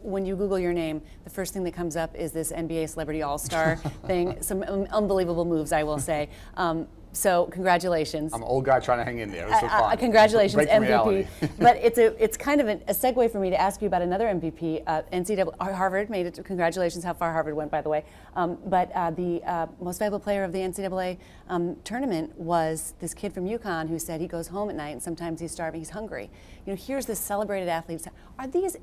when you Google your name, the first thing that comes up is this NBA Celebrity All-Star thing. Some unbelievable moves, I will say. So congratulations. I'm an old guy trying to hang in there. This was fun. Congratulations, Break from MVP. reality. But it's kind of a segue for me to ask you about another MVP. NCAA, Harvard made it. Congratulations, how far Harvard went, by the way. But the most valuable player of the NCAA tournament was this kid from UConn who said he goes home at night and sometimes he's starving, he's hungry. You know, here's this celebrated athlete. Are these,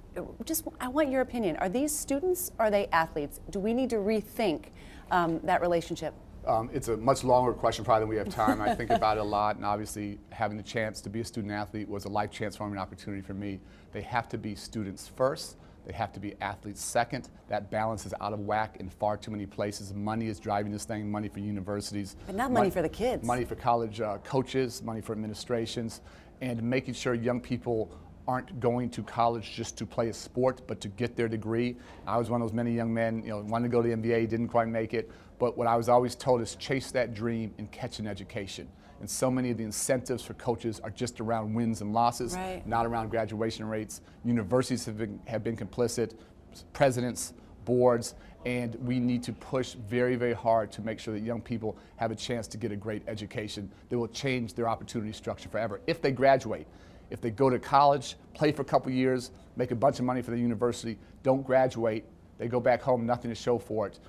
I want your opinion, are these students or are they athletes? Do we need to rethink that relationship? It's a much longer question probably than we have time. I think about it a lot, and obviously having the chance to be a student athlete was a life transforming opportunity for me. They have to be students first. They have to be athletes second. That balance is out of whack in far too many places. Money is driving this thing, money for universities. But not money for the kids. Money for college coaches, money for administrations, and making sure young people aren't going to college just to play a sport, but to get their degree. I was one of those many young men, wanted to go to the NBA, didn't quite make it, but what I was always told is chase that dream and catch an education. And so many of the incentives for coaches are just around wins and losses, right, not around graduation rates. Universities have been complicit, presidents, boards, and we need to push very, very hard to make sure that young people have a chance to get a great education that will change their opportunity structure forever if they graduate. If they go to college, play for a couple years, make a bunch of money for the university, don't graduate, they go back home, nothing to show for it.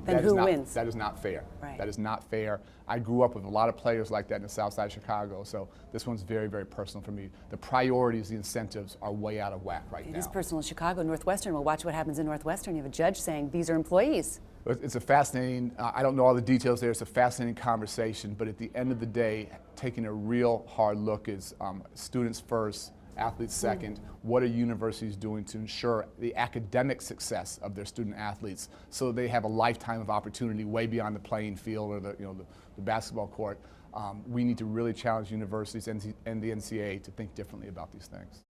Then who wins? That is not fair. Right. That is not fair. I grew up with a lot of players like that in the south side of Chicago, so this one's very, very personal for me. The priorities, the incentives are way out of whack right now. It is personal in Chicago. Northwestern, we'll watch what happens in Northwestern. You have a judge saying these are employees. It's a fascinating, I don't know all the details there, it's a fascinating conversation, but at the end of the day, taking a real hard look is students first, athletes second. What are universities doing to ensure the academic success of their student athletes so they have a lifetime of opportunity way beyond the playing field or the basketball court? We need to really challenge universities and the NCAA to think differently about these things.